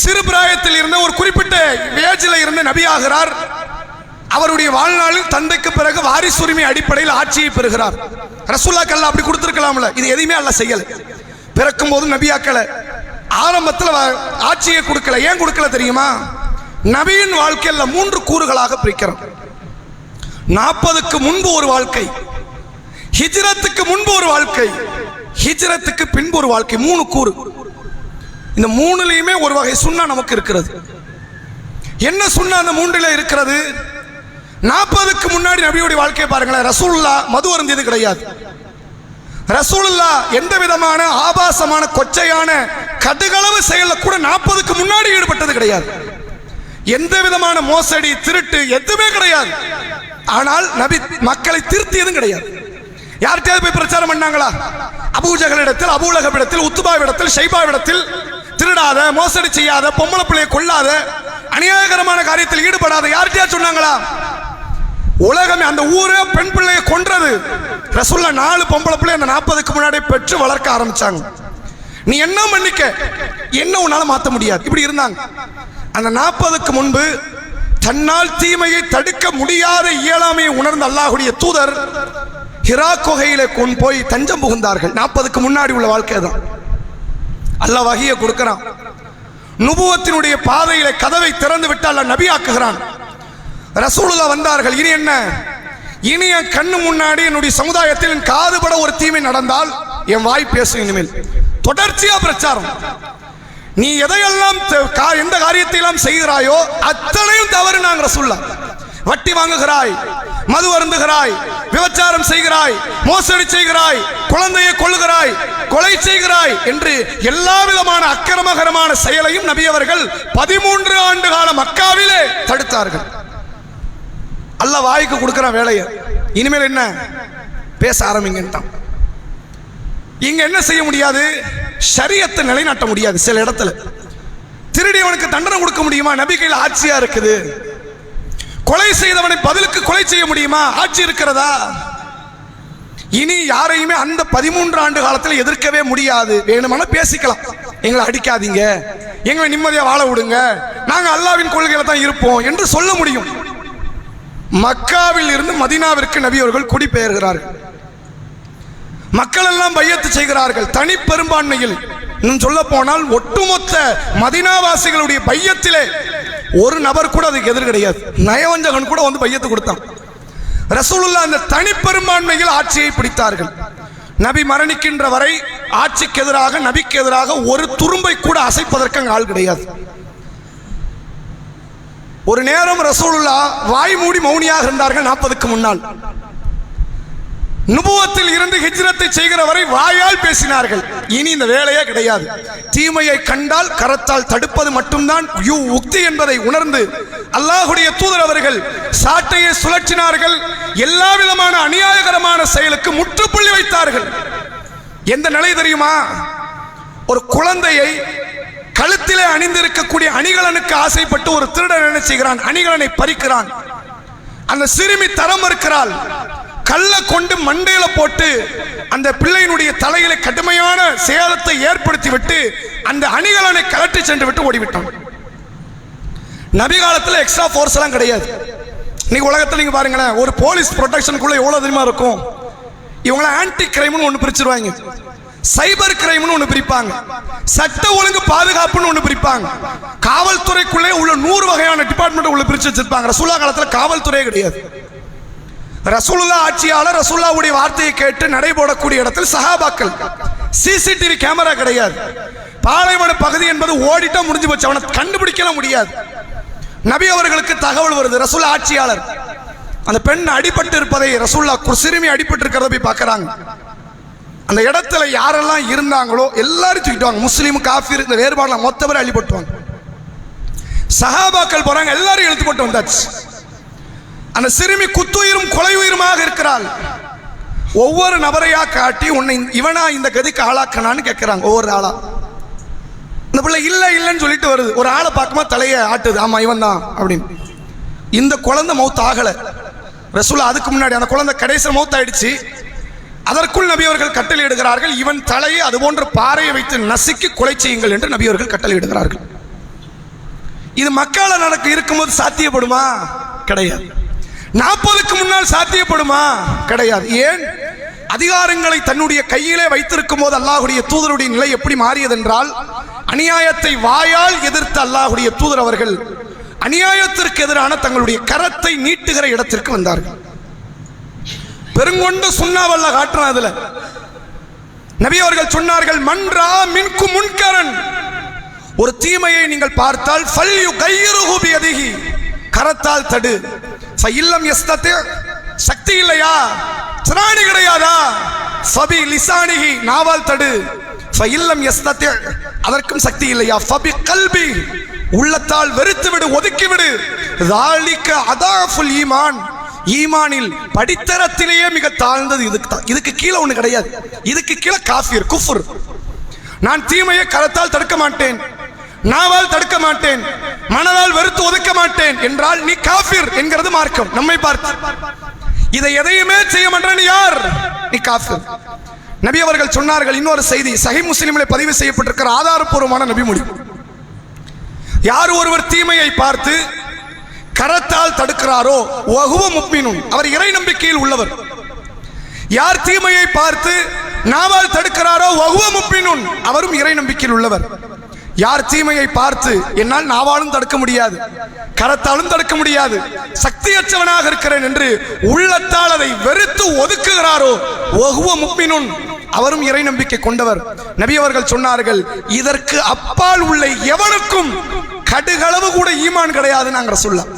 சிறு பிராயத்தில் இருந்த ஒரு குறிப்பிட்ட ஏஜில் இருந்து நபி ஆகிறார். அவருடைய வாழ்நாளில் தந்தைக்கு பிறகு வாரிசுரிமை அடிப்படையில் ஆட்சியை பெறுகிறார். ரசூலுல்லாஹ் அல்லாஹ் அப்படி கொடுத்திருக்கலாம்ல, இது எதையுமே அல்லாஹ் செய்யல. பிறக்கும் போது நபியாக்கல, ஆரம்பத்தில் ஆட்சியை கொடுக்கல. ஏன் கொடுக்கல தெரியுமா? நபியின் வாழ்க்கையில் 3 கூறுகளாக பிரிக்கிறோம். 40க்கு முன்பு ஒரு வாழ்க்கை, ஹிஜ்ரத்துக்கு முன்பு ஒரு வாழ்க்கை, ஹிஜ்ரத்துக்கு பின்பு ஒரு வாழ்க்கை. 3 கூறு. இந்த 3லயுமே ஒரு வகை சுன்னா நமக்கு இருக்கிறது. என்ன சுன்னா அந்த 3ல இருக்கிறது? 40க்கு முன்னாடி நபியுடைய வாழ்க்கையை பாருங்களேன். ரசூலுல்லாஹ் மது அருந்தியது கிடையாது. ரசூலுல்லாஹ் எந்த விதமான ஆபாசமான கொச்சையான கடுகளவு செயல்ல கூட 40க்கு முன்னாடி ஈடுபட்டது கிடையாது. எந்த விதமான மோசடி திருட்டு எதுவுமே கிடையாது. ஆனால் நபி மக்களை திருத்தியதும் கிடையாது. யார்கிட்டயாவது போய் பிரச்சாரம் பண்ணாங்களா? அபூஜஹலிடத்தில், அபூலஹபிடத்தில், உத்பாவிடத்தில், ஷைபாவிடத்தில் திருடாத, மோசடி செய்யாத, பொம்பளை பிள்ளையை கொல்லாத, அநியாயகரமான காரியத்தில் ஈடுபடாத யார்கிட்டயா சொன்னாங்களா? உலகமே அந்த ஊரே பெண் பிள்ளையை கொன்றது. ரசூலுல்லாஹ் 4 பொம்பளை பிள்ளை அந்த 40க்கு முன்னாடி பெற்று வளர்க்க ஆரம்பிச்சாங்க. நீ என்ன பண்ணிக்க, என்ன உன்னால மாற்ற முடியாது, இப்படி இருந்தாங்க. அந்த 40க்கு முன்பு தன்னால் தீமையை தடுக்க முடியாத இயலாமையை உணர்ந்த அல்லாஹ்வுடைய தூதர் ஹிரா குகையிலே கொண்டு போய் தஞ்சம் புகுந்தார்கள். 40க்கு முன்னாடி உள்ள வாழ்க்கை தான். அல்லாஹ் வஹியை கொடுக்கிறான். நுபுவத்தினுடைய பாதையிலே கதவை திறந்து விட்டு அல்லாஹ் நபி ஆக்குகிறான். ரசூலுல்லாஹ் வந்தார்கள். இனி என்ன? இனி என் கண்ணு முன்னாடி என்னுடைய சமுதாயத்தில் என் காதுபட ஒரு தீமை நடந்தால் என் வாய் பேசும். இனிமேல் தொடர்ச்சியா பிரச்சாரம். நீ எதையெல்லாம் எந்த காரியத்தை எல்லாம் செய்கிறாயோ அத்தனையும் தவறு. நாங்கள் ரசூலுல்லாஹ் வட்டி வாங்குகிறாய், மது அருந்துகிறாய், விபச்சாரம் செய்கிறாய், மோசடி செய்கிறாய், குழந்தையை கொல்லுகிறாய், கொலை செய்கிறாய் என்று எல்லா விதமான அக்கிரமகரமான செயலையும் நபி அவர்கள் 13 ஆண்டு கால மக்காவிலே தடுத்தார்கள். அல்லாஹ் வாய்க்கு கொடுக்கிற வேலையை இனிமேல் என்ன பேச ஆரம்பிங்கன்ட்டான். இங்க என்ன செய்ய முடியாது? ஷரியத்தை நிலைநாட்ட முடியாது. சில இடத்துல திருடியவனுக்கு தண்டனை கொடுக்க முடியுமா? நபி கையில் ஆட்சியா இருக்குது. கொலை செய்தவனை பதிலுக்கு கொலை செய்ய முடியுமா? ஆட்சி இருக்கிறதா? இனி யாரையுமே அந்த 13 ஆண்டு காலத்தில் எதிர்க்கவே முடியாது. வேணுமான பேசிக்கலாம், எங்களை அடிக்காதீங்க, எங்களை நிம்மதியா வாழ விடுங்க, நாங்க அல்லாஹ்வின் கொள்கையில தான் இருப்போம் என்று சொல்ல முடியும். மக்காவில் இருந்து மதீனாவிற்கு நபி அவர்கள் குடிபெயர்கிறார்கள். மக்கள் எல்லாம் பையத்து செய்கிறார்கள். தனி பெரும்பான்மையில், இன்னும் சொல்ல போனால் ஒட்டுமொத்த மதீனாவாசிகளுடைய பையத்திலே ஒரு நபர் கூட அதுக்கு எதிர் கிடையாது. நயவஞ்சகன் கூட வந்து பையத்து கொடுத்தான். ரசூலுல்லாஹ் அந்த தனி பெரும்பான்மையில் ஆட்சியை பிடித்தார்கள். நபி மரணிக்கின்ற வரை ஆட்சிக்கு எதிராக, நபிக்கு எதிராக ஒரு துரும்பை கூட அசைப்பதற்கு அங்கு ஆள் கிடையாது. ஒரு நேரம் ரசூலுல்லாஹ் வாய் மூடி மௌனியாக இருந்தார்கள். 40க்கு முன்னால் நுபுவத்தில் இருந்து ஹிஜ்ரத்தை செய்கிற வரை வாயால் பேசினார்கள். இனி இந்த வேலையே கிடையாது. தீமையை கண்டால் கரத்தால் தடுப்பது மட்டும்தான் உக்தி என்பதை உணர்ந்து அல்லாஹ்வுடைய தூதர் அவர்கள் சாட்டையை சுழற்றினார்கள். எல்லா விதமான அநியாயகரமான செயலுக்கு முற்றுப்புள்ளி வைத்தார்கள். எந்த நிலை தெரியுமா? ஒரு குழந்தையை கழுத்திலே அணிந்திருக்கக்கூடிய அணிகலனுக்கு ஆசைப்பட்டு ஒரு திருடன் என்ன செய்கிறான்? அணிகலனை பறிக்கிறான். அந்த சிறுமி தரம் இருக்கிறாள். கல்லை கொண்டு மண்டையில போட்டு அந்த பிள்ளையினுடைய தலையில கடுமையான சேதத்தை ஏற்படுத்தி விட்டு அந்த அணிகலனை கலட்டி சென்று விட்டு ஓடிவிட்டான். நபி காலத்தில் எக்ஸ்ட்ரா போர்ஸ் எல்லாம் கிடையாது. இன்னைக்கு உலகத்தில் நீங்க பாருங்களேன், ஒரு போலீஸ் ப்ரொடெக்ஷனுக்குள்ள எவ்வளவு தெரியுமா இருக்கும்? இவங்கள ஆன்டி கிரைம்னு ஒன்று பிரிச்சிருவாங்க. சைபர் கிரைம்னு ஒன்று பிரிப்பாங்க, சட்ட ஒழுங்கு பாதுகாப்புன்னு ஒன்று பிரிப்பாங்க. காவல்துறைக்குள்ளே உள்ள 100 வகையான டிபார்ட்மெண்ட் உள்ள பிரிச்சு வச்சிருப்பாங்க. ரசூலுல்லாஹ் காலத்தில் காவல்துறையே கிடையாது. ரசூலுல்லாஹ் ஆட்சியாளர் ரசூலுல்லாஹ்வுடைய வார்த்தையை கேட்டு நடைபோடக்கூடிய இடத்தில் சஹாபாக்கள். சிசிடிவி கேமரா கிடையாது. பாலைவன பகுதி என்பது ஓடிட்டா முடிஞ்சு போச்சு, அவனை கண்டுபிடிக்கலாம் முடியாது. நபி அவர்களுக்கு தகவல் வருது, ரசூலுல்லாஹ் ஆட்சியாளர் அந்த பெண் அடிபட்டு இருப்பதை, ரசூலுல்லாஹ் சிறுமி அடிபட்டு இருக்கிறத போய் பார்க்கறாங்க. அந்த இடத்துல யாரெல்லாம் இருந்தாங்களோ எல்லாரும் தூக்கிட்டுவாங்க. முஸ்லீம் காஃபிர் இந்த வேறுபாடுலாம் மொத்த பேர் அள்ளிப்பட்டுவாங்க. சஹாபாக்கள் போறாங்க, எல்லாரும் இழுத்து போட்டு வந்தாச்சு. அந்த சிறுமி குத்துயிரும் கொலை உயிருமாக இருக்கிறாள். ஒவ்வொரு நபரையா காட்டி உன்னை இவனா இந்த கதிக்கு ஆளாக்கணான்னு கேட்கிறாங்க. ஒவ்வொரு ஆளா இந்த பிள்ளை இல்ல இல்லைன்னு சொல்லிட்டு வருது. ஒரு ஆளை பார்க்கும்போது தலையை ஆட்டுது, ஆமா இவன் தான் அப்படின்னு. இந்த குழந்தை மௌத் ஆகல. ரசூலுல்லாஹ் அதுக்கு முன்னாடி அந்த குழந்தை கடைசி மௌத் ஆயிடுச்சு. அதற்குள் நபி அவர்கள் கட்டளையிடுகிறார்கள், இவன் தலையை அது போன்ற பாறையை வைத்து நசுக்கி கொலை செய்யுங்கள் என்று நபி அவர்கள் கட்டளையிடுகிறார்கள். இது மக்கால நடக்க இருக்கும்போது சாத்தியப்படுமா? கிடையாது. 40க்கு முன்னால் சாத்தியப்படுமா? கிடையாது. ஏன்? அதிகாரங்களை தன்னுடைய கையிலே வைத்திருக்கும் போது அல்லாஹ்வுடைய தூதருடைய நிலை எப்படி மாறியது என்றால், அநியாயத்தை வாயால் எதிர்த்த அல்லாஹ்வுடைய தூதர் அவர்கள் அநியாயத்திற்கு எதிரான தங்களுடைய கரத்தை நீட்டுகிற இடத்திற்கு வந்தார்கள். பெருங்கொண்ட சுண்ணாவல்ல காட்டுறான். அதுல நபி அவர்கள் சொன்னார்கள், மன்றா மின்கு முன்கரன், ஒரு தீமையை நீங்கள் பார்த்தால் ஃபல்யுகையிருஹு பியதிஹி, கரத்தால் தடு. ஃபஇல்லம் யஸ்ததி, சக்தி இல்லையா, திராணி கிடையாதா, ஃபபி லிசானிஹி, நாவால் தடு. ஃபஇல்லம் யஸ்ததி, அதற்கும் சக்தி இல்லையா, ஃபபி கல்பி, உள்ளத்தால் வெறுத்து விடு, ஒதுக்கி விடு. ذالک அதாஃபுல் ஈமான், ஈமானில் படித்தரத்திலேயே மிக தாழ்ந்தது இதுக்கு கீழே ஒண்ணு கிடையாது. இதுக்கு கீழே காஃபிர், குஃப்ர். நான் தீமையை கரத்தால் தடுக்க மாட்டேன், நாவால் தடுக்க மாட்டேன், மனதால் வெறுத்து ஒதுக்க மாட்டேன் என்றால் நீ காஃபிர் என்கிறது மார்க்கம். நம்மை பார்த்து இதை எதையுமே செய்ய மாட்டேன் யார்? நீ காஃபிர். நபி அவர்கள் சொன்னார்கள் இன்னொரு செய்தி, சஹீஹ் முஸ்லிமிலே பதிவு செய்யப்பட்டிருக்கிற ஆதாரப்பூர்வமான நபி மொழி. யார் ஒருவர் தீமையை பார்த்து கரத்தால் தடுக்கிறாரோ வஹுவ முஃமினுன், அவர் இறை நம்பிக்கையில் உள்ளவர். யார் தீமையை பார்த்து நாவால் தடுக்கிறாரோ வஹுவ முஃமினுன், அவரும் இறை நம்பிக்கையில் உள்ளவர். யார் தீமையை பார்த்து என்னால் நாவாலும் தடுக்க முடியாது, கரத்தாலும் தடுக்க முடியாது, சக்தியற்றவனாக இருக்கிறேன் என்று உள்ளத்தால் அதை வெறுத்து ஒதுக்குகிறாரோ வஹுவ முஃமினுன், அவரும் இறை நம்பிக்கை கொண்டவர். நபி அவர்கள் சொன்னார்கள், இதற்கு அப்பால் உள்ள எவனுக்கும் கடுகளவு கூட ஈமான் கிடையாது. நாங்க ரசூலுல்லாஹ்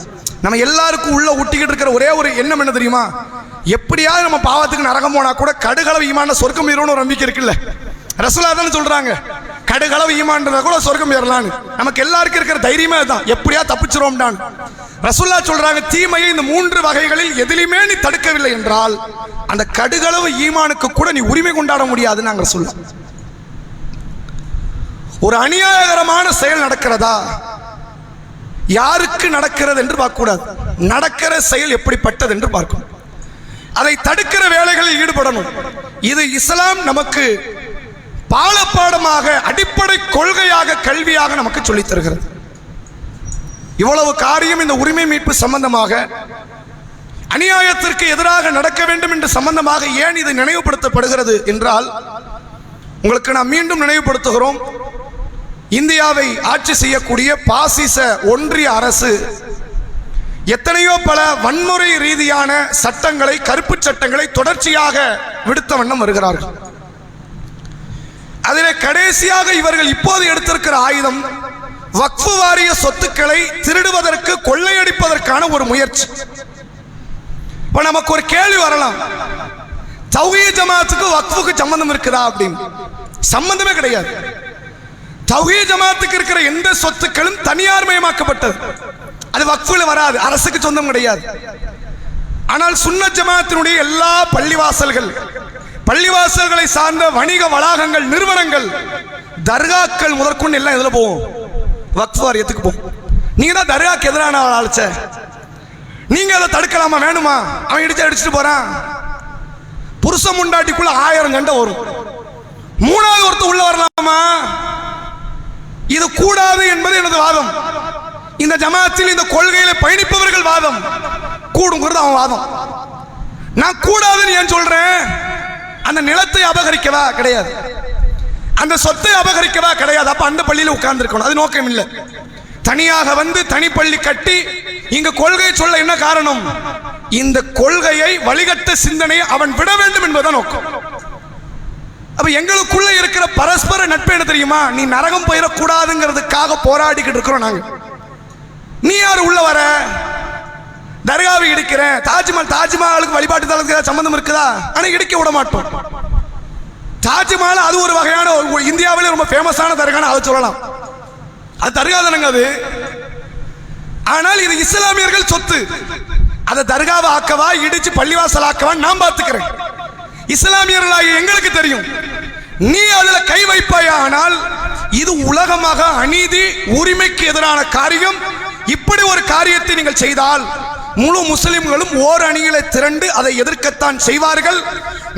நம்ம எல்லாருக்கும் உள்ள ஊட்டிக்கிட்டு இருக்கிற ஒரே ஒரு எண்ணம் என்ன தெரியுமா? எப்படியாவது நம்ம பாவத்துக்கு நரகம் போனா கூட கடுகளவு ஈமான சொர்க்கம் ஏறும்னு ஒரு நம்பிக்கை இருக்குல்ல. ரசூலுல்லாஹ் தானே சொல்றாங்க, கடுகளவு ஈமான் இருந்தா கூட சொர்க்கம் ஏறலான்னு. நமக்கு எல்லாருக்கும் இருக்கிற தைரியமே அதுதான், எப்படியா தப்பிச்சிரோம் தான். ரசூலுல்லாஹ் சொல்றாங்க, தீமையை இந்த 3 வகைகளில் எதிலுமே நீ தடுக்கவில்லை என்றால் அந்த கடுகளவு ஈமானுக்கு கூட நீ உரிமை கொண்டாட முடியாது. நாங்க ரசூலுல்லாஹ் ஒரு அநியாயகரமான செயல் நடக்கிறதா, யாருக்கு நடக்கிறது என்று பார்க்கக்கூடாது, நடக்கிற செயல் எப்படிப்பட்டது என்று பார்க்கணும். அதை தடுக்கிற வேலைகளில் ஈடுபடணும். இது இஸ்லாம் நமக்கு பாலப்பாடமாக, அடிப்படை கொள்கையாக, கல்வியாக நமக்கு சொல்லித் தருகிறது. இவ்வளவு காரியம் இந்த உரிமை மீட்பு சம்பந்தமாக, அநியாயத்திற்கு எதிராக நடக்க வேண்டும் என்று சம்பந்தமாக ஏன் இது நினைவுபடுத்தப்படுகிறது என்றால், உங்களுக்கு நாம் மீண்டும் நினைவுபடுத்துகிறோம், இந்தியாவை ஆட்சி செய்யக்கூடிய பாசிச ஒன்றிய அரசு எத்தனையோ பல வன்முறை ரீதியான சட்டங்களை, கருப்பு சட்டங்களை தொடர்ச்சியாக விடுத்த வண்ணம் வருகிறார்கள். அதிலே கடைசியாக இவர்கள் இப்போது எடுத்திருக்கிற ஆயுதம் வக்ஃபு வாரிய சொத்துக்களை திருடுவதற்கு, கொள்ளையடிப்பதற்கான ஒரு முயற்சி. இப்ப நமக்கு ஒரு கேள்வி வரலாம், தௌஹீத் ஜமாத்துக்கு வக்ஃபுக்கு சம்பந்தம் இருக்குதா அப்படின்னு. சம்பந்தமே கிடையாது. தௌஹீத் ஜமாத்துக்கு இருக்கிற எந்த சொத்துக்களும் தனியார் மயமாக்கப்பட்டது, அது வக்ஃபுல வராது, அரசுக்கு சொந்தம் கிடையாது. ஆனால் சுன்னத் ஜமாத்தினுடைய எல்லா பள்ளிவாசல்களை சார்ந்த வணிக வளாகங்கள், நிறுவனங்கள், தர்காக்கள் முதற்கொண்டு எல்லாம் எதுல போவோம்? வக்ஃப் வாரியத்துக்கு போவோம். நீங்க தான் தர்காக்கு எதிரான ஆளச்ச, நீங்க அதை தடுக்கலாமா? வேணுமா? அவன் அடிச்சுட்டு போறான். புருஷ முண்டாட்டிக்குள்ள 1000 கண்டை வரும், 3வது ஒருத்தர் உள்ள வரலாமா? இது கூடாது என்பது எனது வாதம். இந்த ஜமாத்தில் இந்த கொள்கையில பயணிப்பவர்கள் வாதம், கூடுங்கிறது அவன் வாதம். நான் கூடாதுன்னு ஏன் சொல்றேன்? அந்த நிலத்தை அபகரிக்கவா? கிடையாது. அந்த சொத்தை அபகரிக்கவா? கிடையாது. அப்ப அந்த பள்ளியில உட்கார்ந்து இருக்கணும், அது நோக்கம் இல்லை. தனியாக வந்து தனிப்பள்ளி கட்டி இங்க கொள்கை சொல்ல என்ன காரணம்? இந்த கொள்கையை வழிகட்ட சிந்தனையை அவன் விட வேண்டும் என்பதுதான் நோக்கம். அப்ப எங்களுக்குள்ள இருக்கிற பரஸ்பர நட்பு என்ன தெரியுமா? நீ நரகம் போயிடக்கூடாதுங்கிறதுக்காக போராடிக்கிட்டு இருக்கிறோம் நாங்க. நீ யாரு உள்ள வர? தர்காவை இடிக்கிறேன், தாஜ்மஹாலுக்கு வழிபாட்டு தலத்துக்கு சம்பந்தம் இருக்குதா? ஆனா இடிக்க விட மாட்டோம். தாஜ்மஹால் அது ஒரு வகையான இந்தியாவிலே ரொம்ப ஃபேமஸான தர்கான்னு அதை சொல்லலாம், அது தர்கா தானங்க அது. ஆனால் இது இஸ்லாமியர்கள் சொத்து, அதை தர்காவை ஆக்கவா இடிச்சு பள்ளிவாசல் ஆக்கவா நான் பார்த்துக்கிறேன். இஸ்லாமியர்களாகிய எங்களுக்கு தெரியும். நீ அதுல கை வைப்பாயா? ஆனால் இது உலகமாக அநீதி, உரிமைக்கு எதிரான காரியம். இப்படி ஒரு காரியத்தை நீங்கள் செய்தால் முழு முஸ்லிம்களும் ஓர் அணியில திரண்டு அதை எதிர்க்கத்தான் செய்வார்கள்.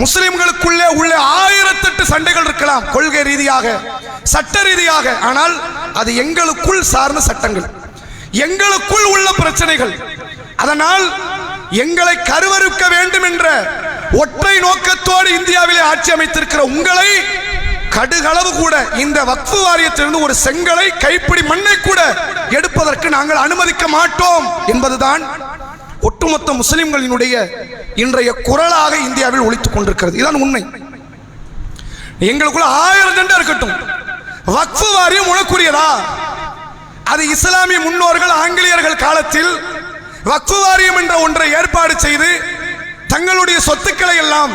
முஸ்லிம்களுக்குள்ளே உள்ள 1008 சண்டைகள் இருக்கலாம், கொள்கை ரீதியாக, சட்ட ரீதியாக. ஆனால் அது எங்களுக்குள் சார்ந்த சட்டங்கள், எங்களுக்குள் உள்ள பிரச்சனைகள். அதனால் எங்களை கருவறுக்க வேண்டும் என்ற ஒற்றை நோக்கத்தோடு இந்தியாவிலே ஆட்சி அமைத்திருக்கிற உங்களை கடுகளவு கூட இந்த வக்ஃபு வாரியத்திலிருந்து ஒரு செங்கலை, கைப்பிடி மண்ணை கூட எடுப்பதற்கு நாங்கள் அனுமதிக்க மாட்டோம் என்பதுதான் ஒட்டுமொத்த முஸ்லிம்களினுடைய இன்றைய குரலாக இந்தியாவில் ஒலித்துக் கொண்டிருக்கிறது. இதுதான் உண்மை. எங்களுக்குள்ள 1000 ஜெண்டா இருக்கட்டும், வக்ஃபு வாரியம் உனக்குரியதா? அது இஸ்லாமிய முன்னோர்கள் ஆங்கிலேயர்கள் காலத்தில் வக்ஃபு வாரியம் என்ற ஒன்றை ஏற்பாடு செய்து தங்களுடைய சொத்துக்களை எல்லாம்,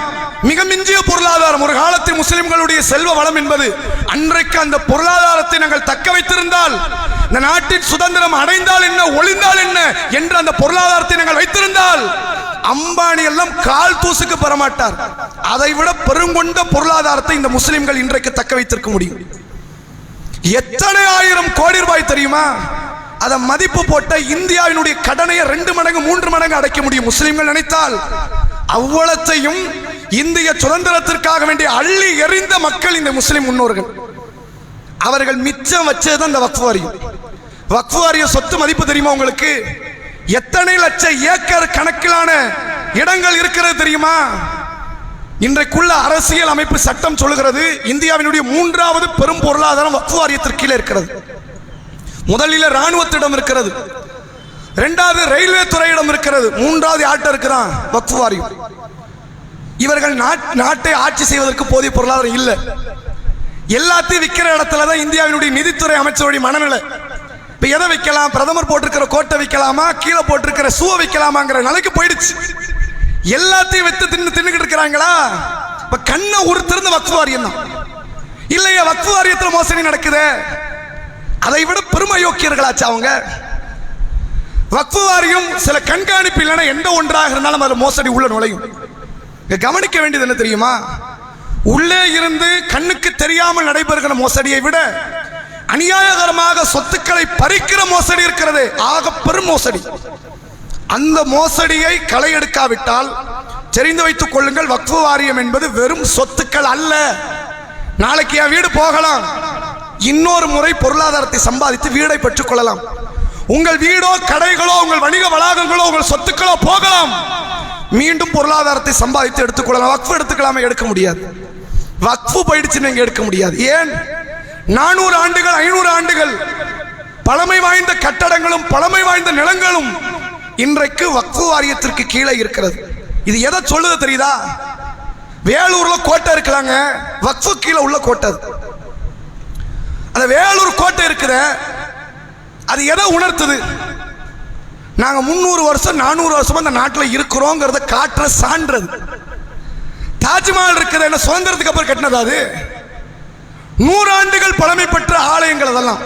மிக மிஞ்சிய பொருளாதாரம், ஒரு காலத்தில் முஸ்லிம்களுடைய செல்வ வளம் என்பது, அன்றைக்கு அந்த பொருளாதாரத்தை நாங்கள் தக்க வைத்திருந்தால், இந்த நாட்டின் சுதந்திரம் அடைந்தால் என்ன, ஒளிந்தால் என்ன என்ற அந்த பொருளாதாரத்தை நாங்கள் வைத்திருந்தால் அம்பானி எல்லாம் கால் தூசுக்கு பெறமாட்டார். அதை விட பெருங்கொண்ட பொருளாதாரத்தை இந்த முஸ்லிம்கள் இன்றைக்கு தக்க வைத்திருக்க முடியும். எத்தனை 1000 கோடி ரூபாய் தெரியுமா? அதை மதிப்பு போட்ட இந்தியாவினுடைய கடனை 2 மடங்கு 3 மடங்கு அடைக்க முடியும் முஸ்லிம்கள் நினைத்தால். அவ்வளத்தையும் இந்திய சுதந்திரத்திற்காக வேண்டிய அள்ளி எறிந்த மக்கள் இந்த முஸ்லிம் முன்னோர்கள். அவர்கள் மிச்சம் வச்சதுதான் இந்த வக்ஃபு வாரியம். வக்ஃபு வாரிய சொத்து மதிப்பு தெரியுமா உங்களுக்கு? எத்தனை லட்சம் ஏக்கர் கணக்கிலான இடங்கள் இருக்கிறது தெரியுமா? இன்றைக்குள்ள அரசியல் அமைப்பு சட்டம் சொல்லுகிறது, இந்தியாவினுடைய 3வது பெரும் பொருளாதாரம் வக்ஃபு வாரியத்திற்கு கீழே இருக்கிறது. முதலில் ராணுவத்திடம் இருக்கிறது, 2வது ரயில்வே துறையிடம் இருக்கிறது, 3வது யார்கிட்ட இருக்கிறான்? வக்ஃபு வாரியம். இவர்கள் நாட்டை ஆட்சி செய்வதற்கு போதிய பொருளாதாரம் இல்லை. எல்லாத்தையும் விற்கிற இடத்துல தான் இந்தியாவினுடைய நிதித்துறை அமைச்சருடைய மனநிலை. இப்ப எதை வைக்கலாம்? பிரதமர் போட்டிருக்கிற கோட்டை வைக்கலாமா, கீழே போட்டிருக்கிற ஷூ வைக்கலாமாங்கிற நிலைக்கு போயிடுச்சு. எல்லாத்தையும் வைத்து தின்னுக்கிட்டு இருக்கிறாங்களா? இப்ப கண்ணை உறுத்திருந்து வக்ஃபு வாரியம் தான். இல்லையா, வக்ஃபு வாரியத்தில் மோசடி நடக்குது. அதை விட பெருமயோக்கியர்களாச்சு அவங்க. வக்ஃபு வாரியம் சில கண்காணிப்பு இல்லைன்னா எந்த ஒன்றாக இருந்தாலும் அதில் மோசடி உள்ள நுழையும். கவனிக்க வேண்டியது என்ன தெரியுமா? உள்ளே இருந்து கண்ணுக்கு தெரியாமல் நடைபெறுகிற மோசடியை விட அநியாயகரமாக சொத்துக்களை பறிக்கிற மோசடி இருக்கிறது, ஆக பெரும் மோசடி. அந்த மோசடியை களை எடுக்காவிட்டால் தெரிந்து வைத்துக் கொள்ளுங்கள், வக்ஃபு வாரியம் என்பது வெறும் சொத்துக்கள் அல்ல. நாளைக்கு என் வீடு போகலாம், இன்னொரு முறை பொருளாதாரத்தை சம்பாதித்து வீடை பெற்றுக் கொள்ளலாம். உங்கள் வீடோ, கடைகளோ, உங்கள் வணிக வளாகங்களோ, உங்கள் சொத்துக்களோ போகலாம், மீண்டும் பொருளாதாரத்தை சம்பாதித்து எடுத்துக்கொள்ளலாம். வக்ஃபு எடுத்துக்கலாமே, எடுக்க முடியாது. வக்ஃபு போயிடுச்சுன்னு நீங்க எடுக்க முடியாது. ஏன்? 400 ஆண்டுகள் 500 ஆண்டுகள் பழமை வாய்ந்த கட்டடங்களும் பழமை வாய்ந்த நிலங்களும் இன்றைக்கு வக்ஃபு வாரியத்திற்கு கீழே இருக்கிறது. இது எதை சொல்லுது தெரியுதா? வேலூர்ல கோட்டை இருக்கலாங்க, வக்ஃபு கீழே உள்ள கோட்டை. அந்த வேலூர் கோட்டை இருக்குது, அது எதை உணர்த்துது? நாங்க 300 வருஷம் 400 வருஷமா இந்த நாட்டில் இருக்கிறோங்கிறத காட்டுற சான்றது. தாஜ்மஹால் இருக்குது, என்ன சுதந்திரத்துக்கு அப்புறம் கட்டினதா? அது 100 ஆண்டுகள் பழமை பெற்ற ஆலயங்கள், அதெல்லாம்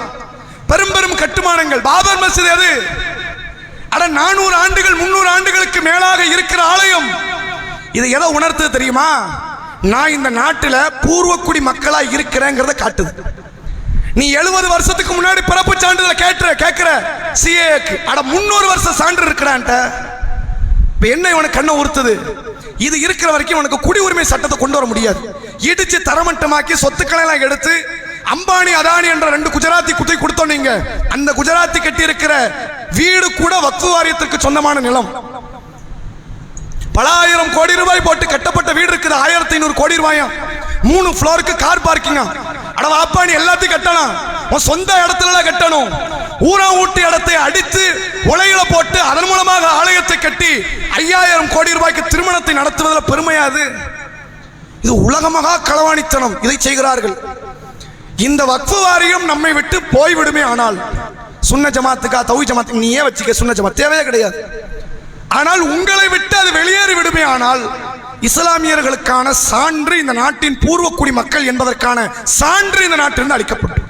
பெரும் பெரும் கட்டுமானங்கள். பாபர் மஸ்ஜித் எது? அட 400 ஆண்டுகள் 300 ஆண்டுகளுக்கு மேலாக இருக்கிற ஆலயம். இது எதை உணர்த்துது தெரியுமா? நான் இந்த நாட்டில் பூர்வக்குடி மக்களா இருக்கிறேங்கிறத காட்டுது. நீ 70 வருஷத்துக்கு முன்னாடி பிறப்பு சான்றிதழ் கேட்கிற சிஏக்கு, அட 300 வருஷம் சான்று இருக்கிறான்ட்ட. இப்ப என்ன இவனுக்கு கண்ணை உறுத்துது? இது இருக்கிற வரைக்கும் உனக்கு குடி உரிமை சட்டத்தை கொண்டு வர முடியாது. இடிச்சு தரமட்டமாக்கி சொத்துக்களை எல்லாம் எடுத்து அம்பானி அதானி என்ற 2 குஜராத்தி குத்தி கொடுத்தோம். நீங்க அந்த குஜராத்தி கட்டி இருக்கிற வீடு கூட வக்ஃபு வாரியத்திற்கு சொந்தமான நிலம். பல 1000 கோடி ரூபாய் போட்டு கட்டப்பட்ட வீடு இருக்குது, 1500 கோடி ரூபாயா. 3 ஃப்ளோருக்கு கார் பார்க்கிங்கா. அட வாப்பா நீ எல்லாத்தையும் கட்டணும், உன் சொந்த இடத்துல கட்டணும். ஊரா ஊட்டி இடத்தை அடித்து உலையில போட்டு அதன் மூலமாக ஆலயத்தை கட்டி 5000 கோடி ரூபாய்க்கு திருமணத்தை நடத்துவதில் பெருமையாது? இது உலகமகா களவாணித்தனம். இதை செய்கிறார்கள். இந்த வக்ஃபு வாரியம் நம்மை விட்டு போய்விடுமே ஆனால், சுன்ன ஜமாத்துக்கா தௌஹீத் ஜமாத்துக்கு நீயே வச்சுக்க, சுன்ன ஜமாத் தேவையே கிடையாது. ஆனால் உங்களை விட்டு அது வெளியேறி விடுமே ஆனால், இஸ்லாமியர்களுக்கான சான்று, இந்த நாட்டின் பூர்வக்குடி மக்கள் என்பதற்கான சான்று இந்த நாட்டிலிருந்து அளிக்கப்படும்.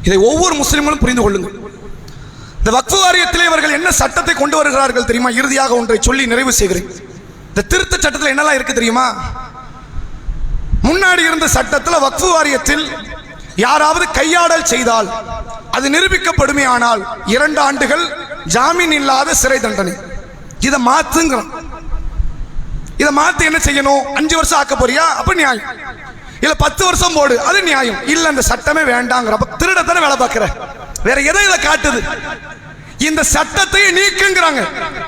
இதை ஒவ்வொரு முஸ்லிம்களும் புரிந்து கொள்ளுங்கள். இந்த வக்ஃபு வாரியத்திலே இவர்கள் என்ன சட்டத்தை கொண்டு வருகிறார்கள் தெரியுமா? இறுதியாக ஒன்றை சொல்லி நிறைவு செய்கிறேன். இந்த திருத்த சட்டத்தில் என்னெல்லாம் இருக்கு தெரியுமா? முன்னாடி இருந்த சட்டத்தில் வக்ஃபு வாரியத்தில் யாராவது கையாடல் செய்தால் அது நிரூபிக்கப்படுமே ஆனால் 2 ஆண்டுகள் ஜாமீன் இல்லாத சிறை தண்டனை. இதை மாத்துங்கிறோம். இதை மாத்தி என்ன செய்யணும்? 5 வருஷம் ஆக்க போறியா? அப்ப நியாயம். இல்ல 10 வருஷம் போடு, அது நியாயம். இல்ல இந்த சட்டமே வேண்டாங்கிறப்ப திருடத்தானே வேலை பார்க்கிற, வேற எதை இதை காட்டுது? இந்த சட்டத்தை நீக்குங்கிறாங்க.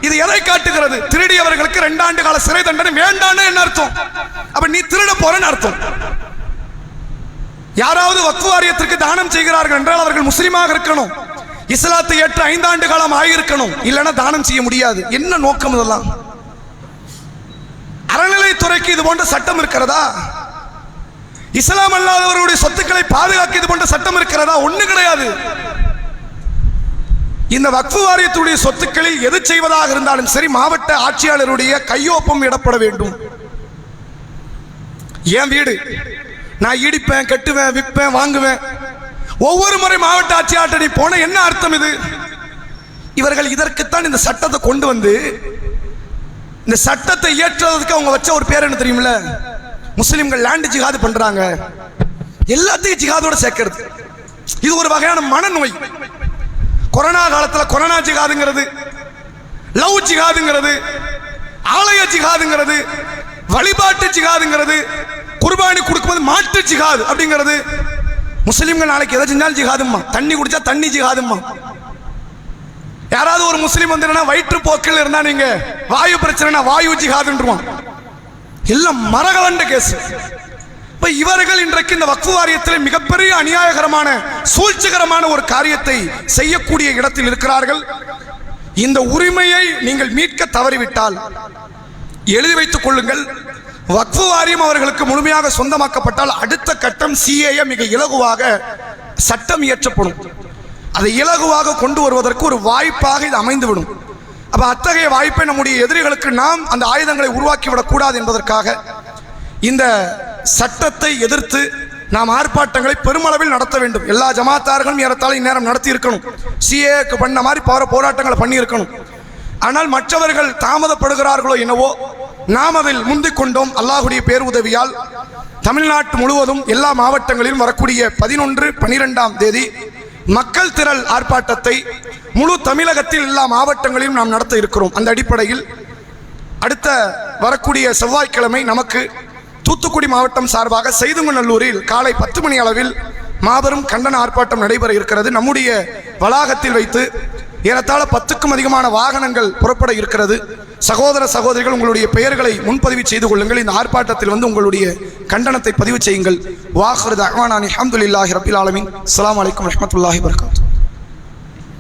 இது எதை காட்டுகிறது? திருடியவர்களுக்கு 2 ஆண்டு கால சிறை தண்டனை வேண்டான்னு என்ன அர்த்தம்? அப்ப நீ திருட போறன்னு அர்த்தம். யாராவது வக்ஃபு வாரியத்திற்கு தானம் செய்கிறார்கள் என்றால் அவர்கள் முஸ்லிமாக இருக்கணும், இஸ்லாத்தை ஏற்று 5 ஆண்டு காலம் ஆகியிருக்கணும், இல்லைன்னா தானம் செய்ய முடியாது. என்ன நோக்கம் இதெல்லாம்? அறநிலைத்துறைக்கு இது போன்ற சட்டம் இருக்கிறதா? இஸ்லாம் அல்லாதவர்களுடைய சொத்துக்களை பாதுகாக்க இது போன்ற சட்டம் இருக்கிறதா? ஒண்ணு கிடையாது. இந்த வக்ஃபு வாரியத்துடைய சொத்துக்களில் எது செய்வதாக இருந்தாலும் சரி, மாவட்ட ஆட்சியாளருடைய கையொப்பம் இடப்பட வேண்டும். என் வீடு நான் இடிப்பேன், கட்டுவேன், விற்பேன், வாங்குவேன். ஒவ்வொரு முறை மாவட்ட ஆட்சியாளர் போன என்ன அர்த்தம்? இது இவர்கள் இதற்குத்தான் இந்த சட்டத்தை கொண்டு வந்து, இந்த சட்டத்தை இயற்றுவதற்கு அவங்க வச்ச ஒரு பேர் என்ன தெரியுமில்ல? முஸ்லிம்கள் லேண்ட் ஜிஹாது பண்றாங்க, எல்லாத்தையும் ஜிஹாதோட சேர்க்கிறது. இது ஒரு வகையான மனநோய். கொரோனா காலத்தில் கொரோனா ஜிஹாதுங்கிறது, லவ் ஜிஹாதுங்கிறது, ஆலய ஜிஹாதுங்கிறது, வழிபாட்டு ஜிஹாதுங்கிறது, குர்பானி கொடுக்கும்போது மாட்டு ஜிஹாது அப்படிங்கிறது. முஸ்லிம்கள் நாளைக்கு எதை செஞ்சாலும் ஜிஹாதும்மா, தண்ணி குடிச்சா தண்ணி ஜிஹாதும்மா. யாராவது ஒரு முஸ்லீம் வந்து வயிற்று போக்கில் இருந்தா, நீங்க வாயு பிரச்சனை வாயு ஜிஹாதுன்றுவான். எல்லாம் மரகலண்ட கேஸ். இப்ப இவர்கள் இன்றைக்கு இந்த வக்ஃபு வாரியத்தில் மிகப்பெரிய அநியாயகரமான சூழ்ச்சிகரமான ஒரு காரியத்தை செய்யக்கூடிய இடத்தில் இருக்கிறார்கள். இந்த உரிமையை நீங்கள் மீட்க தவறிவிட்டால் எழுதி வைத்துக் கொள்ளுங்கள். வக்ஃபு வாரியம் அவர்களுக்கு முழுமையாக சொந்தமாக்கப்பட்டால் அடுத்த கட்டம் CAA மிக இலகுவாக சட்டம் இயற்றப்படும். அதை இலகுவாக கொண்டு வருவதற்கு ஒரு வாய்ப்பாக இது அமைந்துவிடும். அப்ப அத்தகைய வாய்ப்பை நம்முடைய எதிரிகளுக்கு நாம் அந்த ஆயுதங்களை உருவாக்கிவிடக் கூடாது என்பதற்காக இந்த சட்டத்தை எதிர்த்து நாம் ஆர்ப்பாட்டங்களை பெருமளவில் நடத்த வேண்டும். எல்லா ஜமாத்தார்களும் ஏறத்தாழ இந்நேரம் நடத்தி இருக்கணும். CAAக்கு பண்ண மாதிரி போராட்டங்களை பண்ணி இருக்கணும். ஆனால் மற்றவர்கள் தாமதப்படுகிறார்களோ என்னவோ, நாம் அதில் முந்திக் கொண்டோம். அல்லாஹுடைய பேர் உதவியால் தமிழ்நாட்டு முழுவதும் எல்லா மாவட்டங்களிலும் வரக்கூடிய 11, 12ஆம் தேதி மக்கள் திரள் ஆர்ப்பாட்டத்தை முழு தமிழகத்தில் எல்லா மாவட்டங்களிலும் நாம் நடத்த இருக்கிறோம். அந்த அடிப்படையில் அடுத்த வரக்கூடிய செவ்வாய்க்கிழமை நமக்கு தூத்துக்குடி மாவட்டம் சார்பாக செய்துங்கநல்லூரில் காலை 10 மணி அளவில் மாபெரும் கண்டன ஆர்ப்பாட்டம் நடைபெற இருக்கிறது. நம்முடைய வளாகத்தில் வைத்து ஏறத்தாழ 10க்கும் அதிகமான வாகனங்கள் புறப்பட இருக்கிறது. சகோதர சகோதரிகள், உங்களுடைய பெயர்களை முன்பதிவு செய்து கொள்ளுங்கள். இந்த ஆர்ப்பாட்டத்தில் வந்து உங்களுடைய கண்டனத்தை பதிவு செய்யுங்கள். வாஹிரு தஅவானா அல்ஹம்துலில்லாஹி ரப்பில் ஆலமீன். அஸ்ஸலாமு அலைக்கும் வரஹ்மத்துல்லாஹி வபரகாத்துஹு.